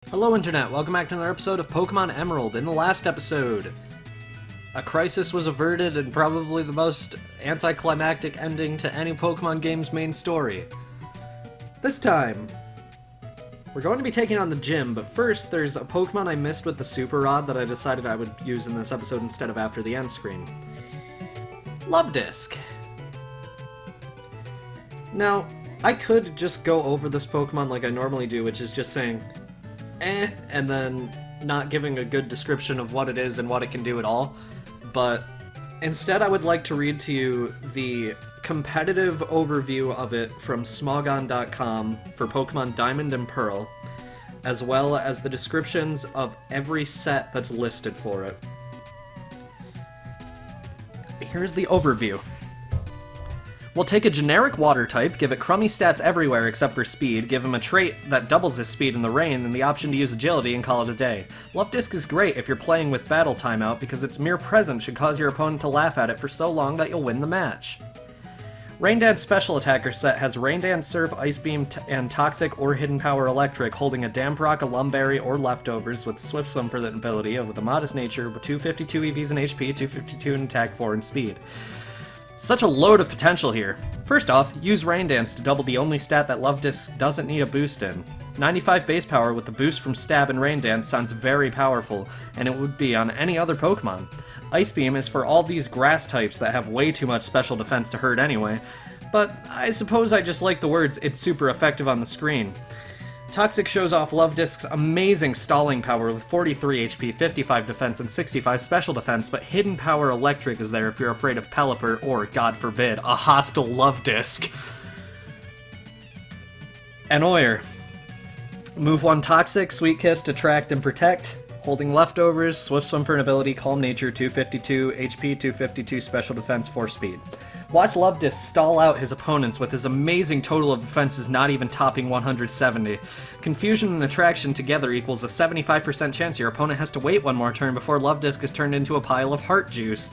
Hello Internet, welcome back to another episode of Pokemon Emerald. In the last episode, a crisis was averted and probably the most anticlimactic ending to any Pokemon game's main story. This time, we're going to be taking on the gym, but first there's a Pokemon I missed with the Super Rod that I decided I would use in this episode instead of after the end screen. Love Disc. Now, I could just go over this Pokemon like I normally do, which is just saying, and then not giving a good description of what it is and what it can do at all. But instead I would like to read to you the competitive overview of it from Smogon.com for Pokemon Diamond and Pearl, as well as the descriptions of every set that's listed for it. Here's the overview. We'll take a generic water type, give it crummy stats everywhere except for speed, give him a trait that doubles his speed in the rain, and the option to use agility and call it a day. Love Disc is great if you're playing with battle timeout because its mere presence should cause your opponent to laugh at it for so long that you'll win the match. Rain Dance Special Attacker set has Rain Dance, Surf, Ice Beam, and Toxic or Hidden Power Electric, holding a Damp Rock, a Lumberry, or Leftovers with Swift Swim for the ability, with a modest nature, with 252 EVs in HP, 252 in attack, 4 in speed. Such a load of potential here. First off, use Rain Dance to double the only stat that Love Disc doesn't need a boost in. 95 base power with the boost from Stab and Rain Dance sounds very powerful, and it would be on any other Pokemon. Ice Beam is for all these grass types that have way too much special defense to hurt anyway, but I suppose I just like the words "it's super effective" on the screen. Toxic shows off Love Disc's amazing stalling power with 43 HP, 55 defense, and 65 special defense, but Hidden Power Electric is there if you're afraid of Pelipper or, God forbid, a hostile Love Disc. Annoyer. Move 1 Toxic, Sweet Kiss, Attract, and Protect. Holding Leftovers, Swift Swim for an ability, Calm Nature, 252 HP, 252 special defense, 4 speed. Watch Love Disc stall out his opponents with his amazing total of defenses not even topping 170. Confusion and Attraction together equals a 75% chance your opponent has to wait one more turn before Love Disc is turned into a pile of heart juice.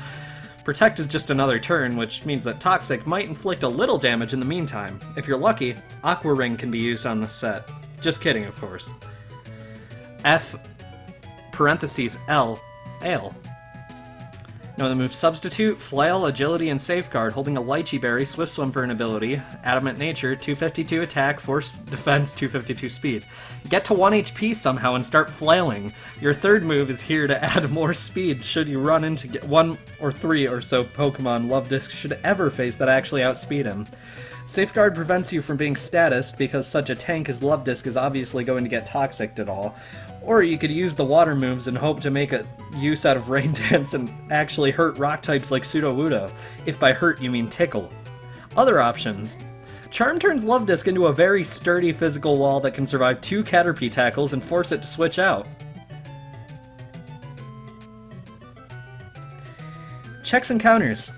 Protect is just another turn, which means that Toxic might inflict a little damage in the meantime. If you're lucky, Aqua Ring can be used on this set. Just kidding, of course. F parentheses L, Ale. Now the moves Substitute, Flail, Agility, and Safeguard, holding a Lychee Berry, Swift Swim for an ability, Adamant Nature, 252 attack, Force Defense, 252 speed. Get to 1 HP somehow and start flailing. Your third move is here to add more speed should you run into 1 or 3 or so Pokemon Love Disc should ever face that actually outspeed him. Safeguard prevents you from being statused because such a tank as Love Disc is obviously going to get toxicked at all. Or you could use the water moves and hope to make a use out of Rain Dance and actually hurt rock types like Sudowoodo, if by hurt you mean tickle. Other options. Charm turns Love Disc into a very sturdy physical wall that can survive 2 Caterpie tackles and force it to switch out. Checks and counters.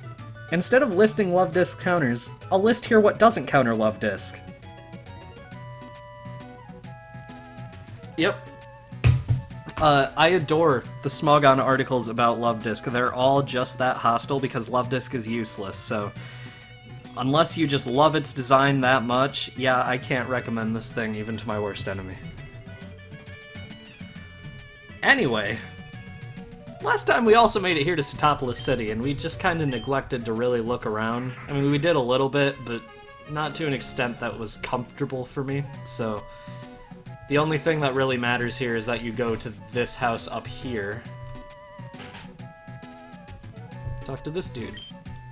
Instead of listing Love Disc counters, I'll list here what doesn't counter Love Disc. Yep. I adore the Smogon articles about Love Disc. They're all just that hostile because Love Disc is useless, so unless you just love its design that much, yeah, I can't recommend this thing even to my worst enemy. Anyway, last time we also made it here to Sootopolis City, and we just kind of neglected to really look around. I mean, we did a little bit, but not to an extent that was comfortable for me, so the only thing that really matters here is that you go to this house up here. Talk to this dude.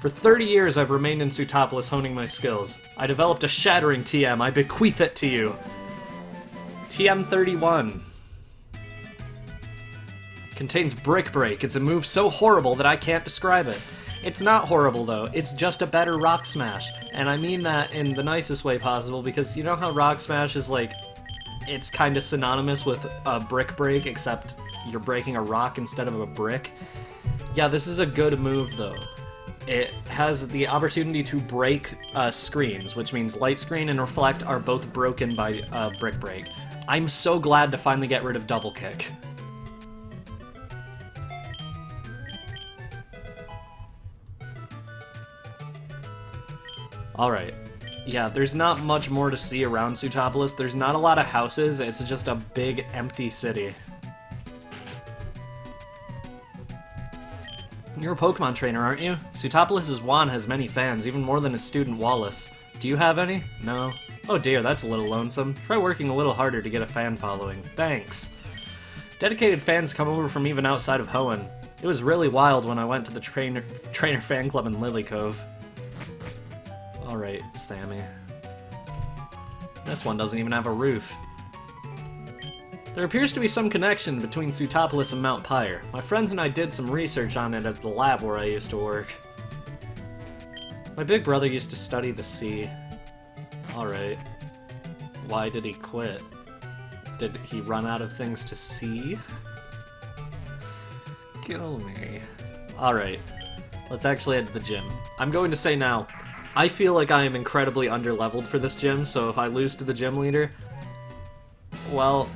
For 30 years I've remained in Sootopolis honing my skills. I developed a shattering TM. I bequeath it to you. TM31. Contains Brick Break. It's a move so horrible that I can't describe it. It's not horrible though, it's just a better Rock Smash. And I mean that in the nicest way possible because you know how Rock Smash is like, it's kind of synonymous with a Brick Break, except you're breaking a rock instead of a brick. Yeah, this is a good move, though. It has the opportunity to break screens, which means Light Screen and Reflect are both broken by Brick Break. I'm so glad to finally get rid of Double Kick. Alright. Yeah, there's not much more to see around Sootopolis. There's not a lot of houses, it's just a big, empty city. You're a Pokemon trainer, aren't you? Sootopolis' Juan has many fans, even more than his student Wallace. Do you have any? No. Oh dear, that's a little lonesome. Try working a little harder to get a fan following. Thanks. Dedicated fans come over from even outside of Hoenn. It was really wild when I went to the trainer fan club in Lily Cove. Alright, Sammy. This one doesn't even have a roof. There appears to be some connection between Sootopolis and Mount Pyre. My friends and I did some research on it at the lab where I used to work. My big brother used to study the sea. Alright. Why did he quit? Did he run out of things to see? Kill me. Alright. Let's actually head to the gym. I'm going to say now, I feel like I am incredibly underleveled for this gym, so if I lose to the gym leader, well...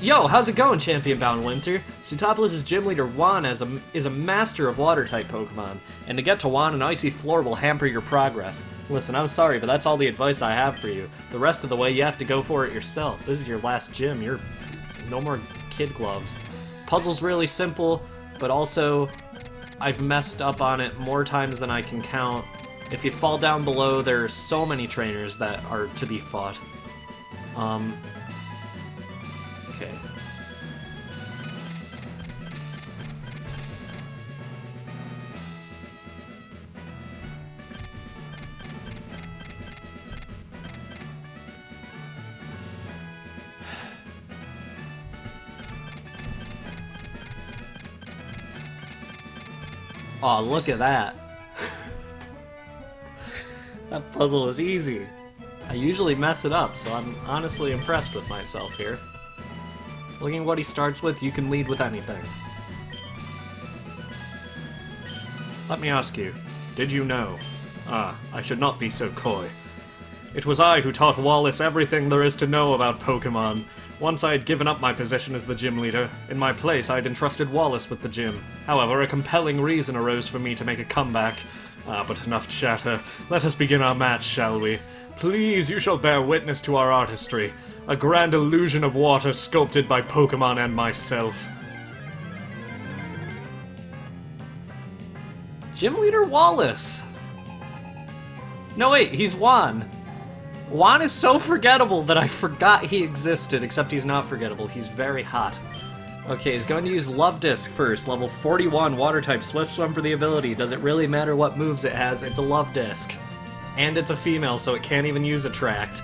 Yo, how's it going, Champion Bound Winter? Sootopolis' gym leader Juan is a master of water-type Pokemon, and to get to Juan, an icy floor will hamper your progress. Listen, I'm sorry, but that's all the advice I have for you. The rest of the way, you have to go for it yourself. This is your last gym. You're no more kid gloves. Puzzle's really simple, but also I've messed up on it more times than I can count. If you fall down below, there are so many trainers that are to be fought. Okay. Aw, look at that. That puzzle is easy. I usually mess it up, so I'm honestly impressed with myself here. Looking at what he starts with, you can lead with anything. Let me ask you, did you know? I should not be so coy. It was I who taught Wallace everything there is to know about Pokémon. Once I had given up my position as the gym leader. In my place, I had entrusted Wallace with the gym. However, a compelling reason arose for me to make a comeback. But enough chatter. Let us begin our match, shall we? Please, you shall bear witness to our artistry. A grand illusion of water sculpted by Pokémon and myself. Gym Leader Wallace! No wait, he's Juan. Juan is so forgettable that I forgot he existed, except he's not forgettable, he's very hot. Okay, he's going to use Love Disc first, level 41, Water type, Swift Swim for the ability. Does it really matter what moves it has? It's a Love Disc. And it's a female, so it can't even use Attract.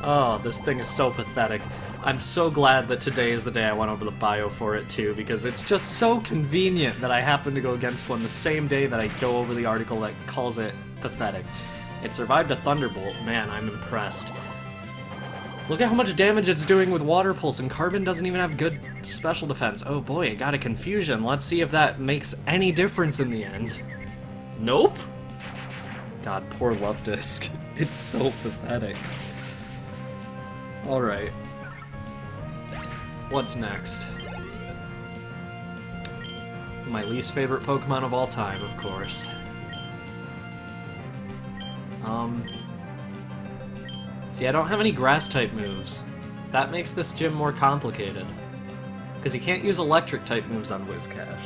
Oh, this thing is so pathetic. I'm so glad that today is the day I went over the bio for it too, because it's just so convenient that I happen to go against one the same day that I go over the article that calls it pathetic. It survived a Thunderbolt. Man, I'm impressed. Look at how much damage it's doing with Water Pulse, and Carbon doesn't even have good special defense. Oh boy, it got a Confusion. Let's see if that makes any difference in the end. Nope. God, poor Love Disc. It's so pathetic. Alright. What's next? My least favorite Pokemon of all time, of course. See, I don't have any Grass-type moves. That makes this gym more complicated. Because you can't use Electric-type moves on Whiscash.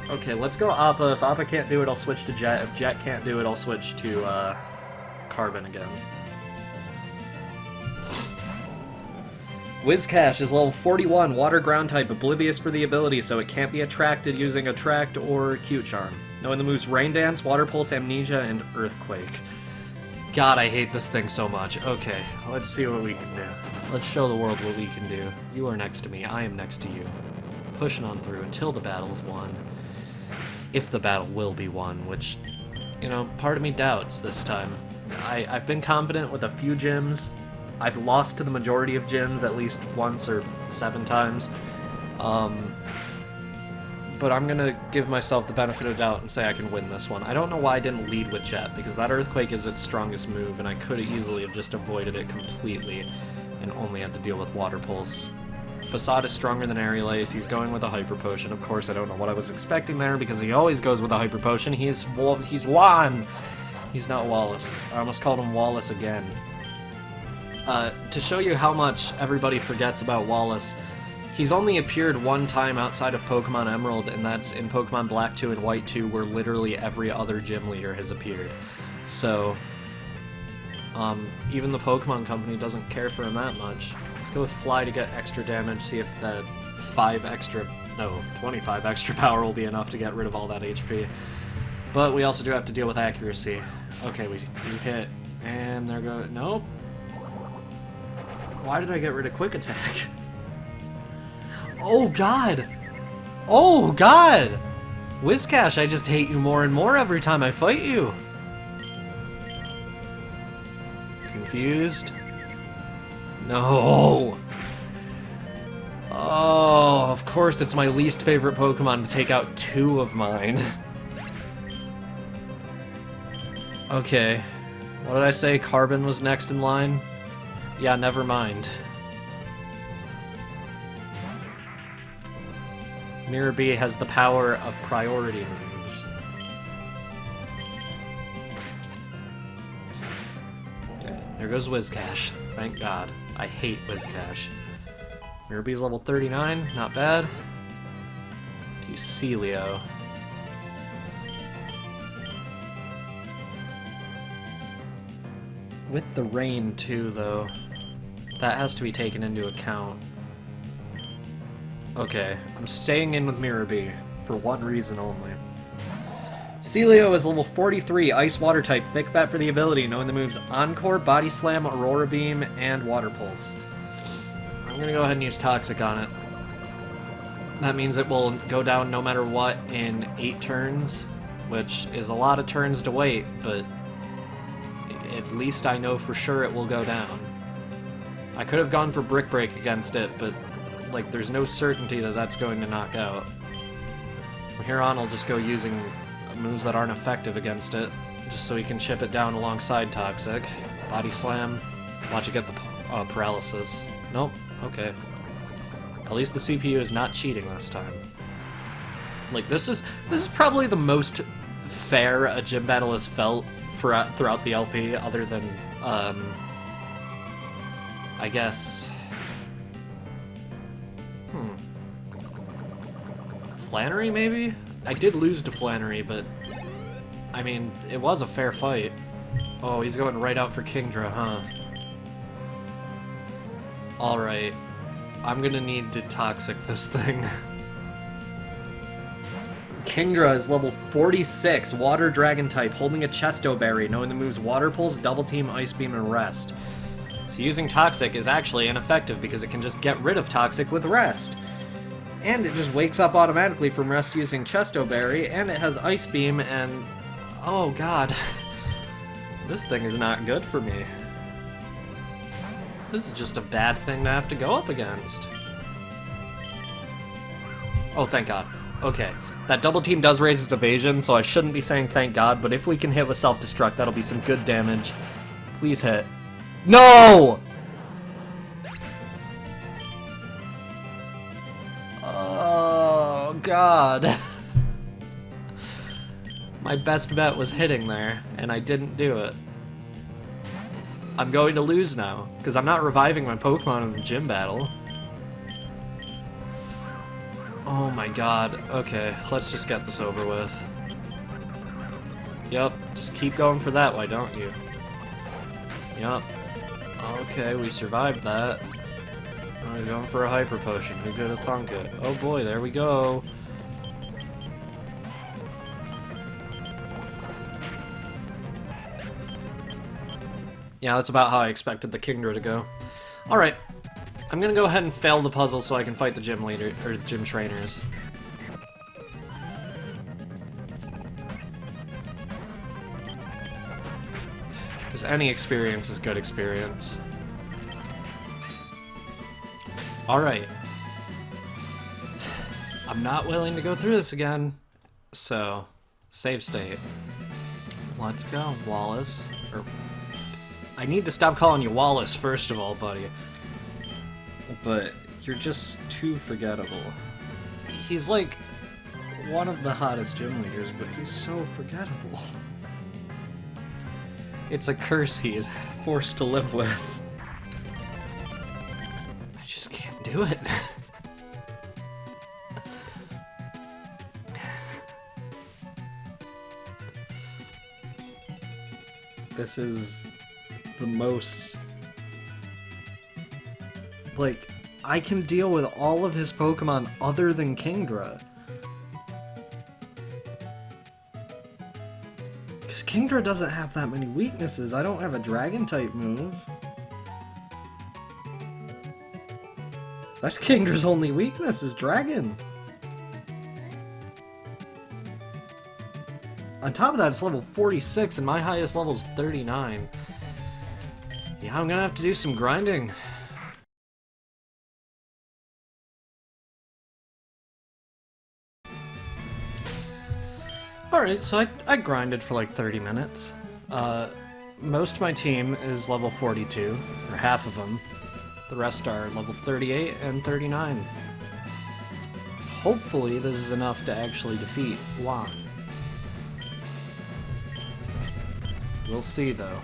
Okay, let's go Appa. If Appa can't do it, I'll switch to Jet. If Jet can't do it, I'll switch to, Carbon again. Whiscash is level 41, Water Ground type, oblivious for the ability, so it can't be attracted using Attract or Cute Charm. Knowing the moves Rain Dance, Water Pulse, Amnesia, and Earthquake. God, I hate this thing so much. Okay, let's see what we can do. Let's show the world what we can do. You are next to me, I am next to you. Pushing on through until the battle's won. If the battle will be won, which, you know, part of me doubts this time. I've been confident with a few gyms. I've lost to the majority of gyms at least once or 7 times. But I'm gonna give myself the benefit of doubt and say I can win this one. I don't know why I didn't lead with Jet, because that Earthquake is its strongest move, and I could have easily have just avoided it completely and only had to deal with Water Pulse. Facade is stronger than Aerial Ace. He's going with a Hyper Potion. Of course, I don't know what I was expecting there because he always goes with a Hyper Potion. He's Juan. He's not Wallace. I almost called him Wallace again. To show you how much everybody forgets about Wallace, he's only appeared one time outside of Pokemon Emerald, and that's in Pokemon Black 2 and White 2, where literally every other gym leader has appeared. So, even the Pokemon Company doesn't care for him that much. Let's go with Fly to get extra damage, see if that 25 extra power will be enough to get rid of all that HP. But we also do have to deal with accuracy. Okay, we do hit, and there goes... Nope. Why did I get rid of Quick Attack? Oh god! Oh god! Whiscash, I just hate you more and more every time I fight you. Confused? No! Oh, of course it's my least favorite Pokemon to take out 2 of mine. Okay. What did I say? Carbon was next in line? Yeah, never mind. Mirror B has the power of priority moves. Okay, there goes Whiscash. Thank God. I hate Whiscash. Mirror B's level 39, not bad. To Celio. With the rain too, though. That has to be taken into account. Okay, I'm staying in with Mirror B, for one reason only. Celio is level 43, Ice Water type, Thick Vat for the ability, knowing the moves Encore, Body Slam, Aurora Beam, and Water Pulse. I'm gonna go ahead and use Toxic on it. That means it will go down no matter what in 8 turns, which is a lot of turns to wait, but at least I know for sure it will go down. I could have gone for Brick Break against it, but like there's no certainty that that's going to knock out. From here on, I'll just go using moves that aren't effective against it, just so he can chip it down alongside Toxic. Body Slam. Watch it get the paralysis. Nope. Okay. At least the CPU is not cheating this time. Like this is probably the most fair a gym battle has felt throughout the LP, other than I guess. Flannery, maybe? I did lose to Flannery, but I mean, it was a fair fight. Oh, he's going right out for Kingdra, huh? Alright. I'm gonna need to Toxic this thing. Kingdra is level 46, Water Dragon type, holding a Chesto Berry, knowing the moves Water Pulse, Double Team, Ice Beam, and Rest. So using Toxic is actually ineffective because it can just get rid of Toxic with Rest. And it just wakes up automatically from Rest using Chesto Berry, and it has Ice Beam, and... oh god. This thing is not good for me. This is just a bad thing to have to go up against. Oh, thank god. Okay. That Double Team does raise its evasion, so I shouldn't be saying thank god, but if we can hit with Self-Destruct, that'll be some good damage. Please hit. No! Oh, God. My best bet was hitting there, and I didn't do it. I'm going to lose now, because I'm not reviving my Pokemon in the gym battle. Oh my god. Okay, let's just get this over with. Yup, just keep going for that, why don't you? Yup. Okay, we survived that. I'm going for a Hyper Potion. Who could have thunk it? Oh boy, there we go. Yeah, that's about how I expected the Kingdra to go. Alright. I'm gonna go ahead and fail the puzzle so I can fight the gym leader, or gym trainers. Because any experience is good experience. Alright. I'm not willing to go through this again. So, save state. Let's go, Wallace. I need to stop calling you Wallace, first of all, buddy. But You're just too forgettable. He's like one of the hottest gym leaders, but he's so forgettable. It's a curse he is forced to live with. I just can't do it. This is the most... Like, I can deal with all of his Pokemon other than Kingdra. Because Kingdra doesn't have that many weaknesses. I don't have a Dragon-type move. That's Kingdra's only weakness, is Dragon. On top of that, it's level 46, and my highest level is 39. Yeah, I'm gonna have to do some grinding. Alright, so I grinded for like 30 minutes. Most of my team is level 42, or half of them. The rest are level 38 and 39. Hopefully this is enough to actually defeat Juan. We'll see, though.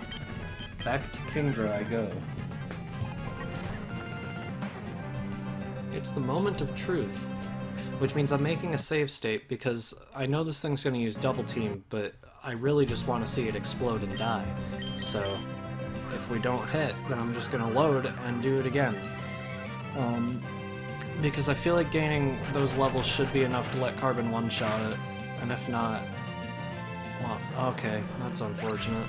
Back to Kingdra I go. It's the moment of truth, which means I'm making a save state because I know this thing's going to use Double Team, but I really just want to see it explode and die. So, if we don't hit, then I'm just going to load and do it again. Because I feel like gaining those levels should be enough to let Carbon one-shot it, and if not... Well, okay, that's unfortunate.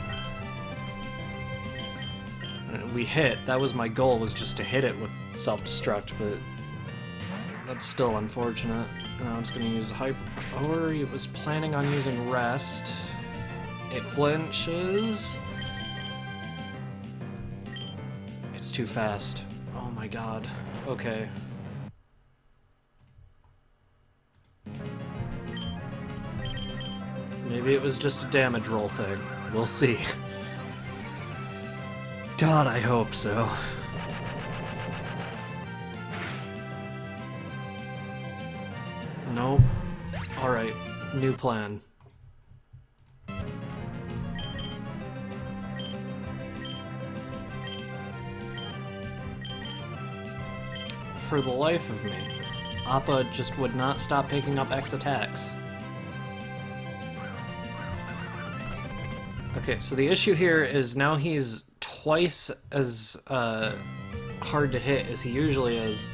We hit. That was my goal, was just to hit it with self-destruct, but that's still unfortunate. Now it's going to use Hyper... Or it was planning on using Rest. It flinches. It's too fast. Oh my god. Okay. Maybe it was just a damage roll thing. We'll see. God, I hope so. Nope. Alright, new plan. For the life of me, Appa just would not stop picking up X attacks. Okay, so the issue here is now he's twice as hard to hit as he usually is,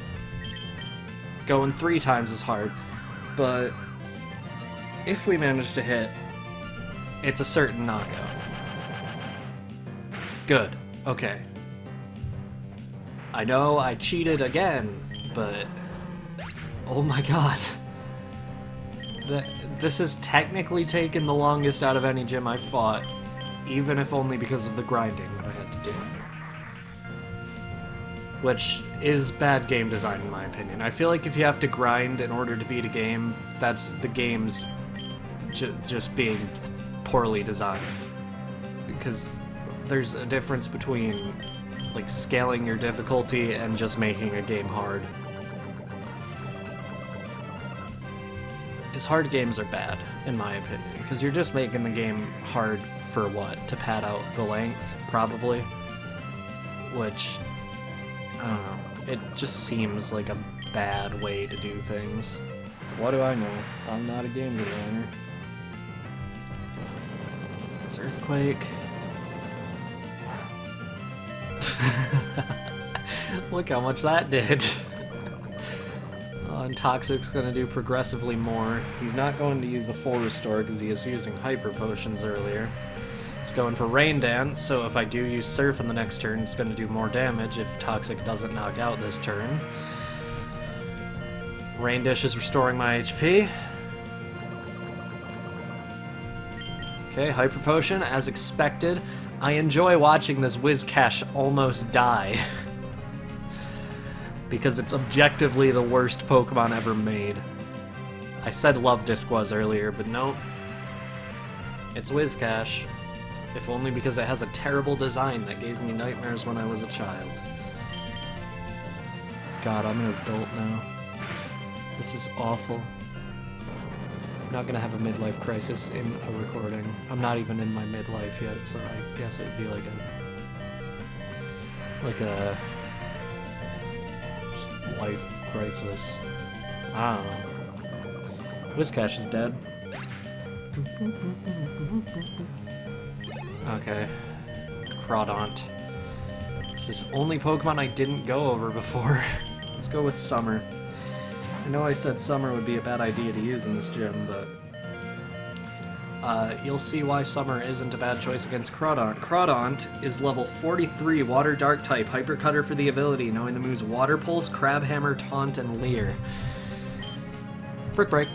going 3 times as hard, but if we manage to hit, it's a certain knockout. Good, okay. I know I cheated again, but oh my god. This has technically taken the longest out of any gym I've fought, even if only because of the grinding that I had to do. Which is bad game design in my opinion. I feel like if you have to grind in order to beat a game, that's the game's just being poorly designed. Because there's a difference between like scaling your difficulty and just making a game hard. Because hard games are bad, in my opinion, because you're just making the game hard for what? To pad out the length, probably? Which, I don't know, it just seems like a bad way to do things. What do I know? I'm not a game designer. There's Earthquake. Look how much that did. And Toxic's gonna do progressively more. He's not going to use the full restore because he is using Hyper Potions earlier. He's going for Rain Dance, so if I do use Surf in the next turn, it's gonna do more damage if Toxic doesn't knock out this turn. Rain Dish is restoring my HP. Okay, Hyper Potion, as expected. I enjoy watching this Whiscash almost die. Because it's objectively the worst Pokemon ever made. I said Love Disc was earlier, but no. It's Whiscash. If only because it has a terrible design that gave me nightmares when I was a child. God, I'm an adult now. This is awful. I'm not gonna have a midlife crisis in a recording. I'm not even in my midlife yet, so I guess it would be like a just life crisis. I don't know. Whiscash is dead. Okay. Crawdaunt. This is only Pokemon I didn't go over before. Let's go with Summer. I know I said Summer would be a bad idea to use in this gym, but you'll see why Summer isn't a bad choice against Crawdaunt. Crawdaunt is level 43 Water Dark type, Hyper Cutter for the ability, knowing the moves Water Pulse, Crab Hammer, Taunt, and Leer. Brick Break.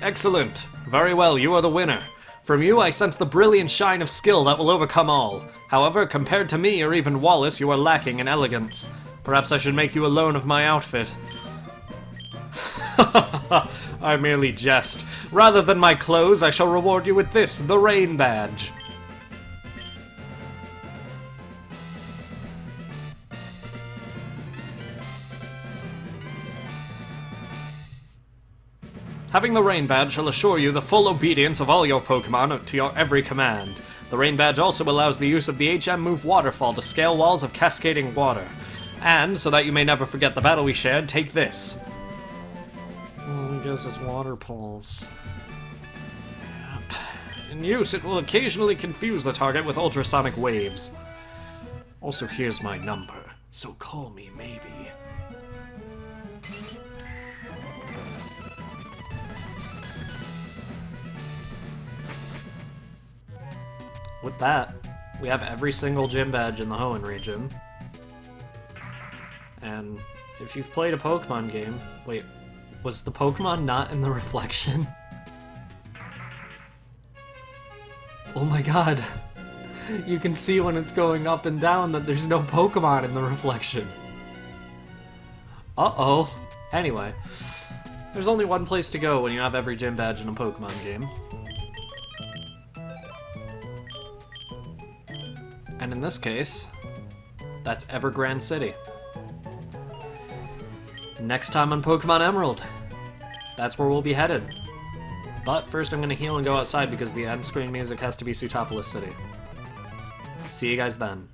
Excellent. Very well, you are the winner. From you, I sense the brilliant shine of skill that will overcome all. However, compared to me or even Wallace, you are lacking in elegance. Perhaps I should make you a loan of my outfit. I merely jest. Rather than my clothes, I shall reward you with this, the Rain Badge. Having the Rain Badge shall assure you the full obedience of all your Pokemon to your every command. The Rain Badge also allows the use of the HM move Waterfall to scale walls of cascading water. And, so that you may never forget the battle we shared, take this. Well, I guess it's Water Pulse. In use, it will occasionally confuse the target with ultrasonic waves. Also, here's my number, so call me maybe. With that, we have every single gym badge in the Hoenn region. And if you've played a Pokemon game... Wait, was the Pokemon not in the reflection? Oh my god! You can see when it's going up and down that there's no Pokemon in the reflection. Uh-oh. Anyway, there's only one place to go when you have every gym badge in a Pokemon game. And in this case, that's Evergrande City. Next time on Pokemon Emerald, that's where we'll be headed. But first I'm going to heal and go outside because the end screen music has to be Sootopolis City. See you guys then.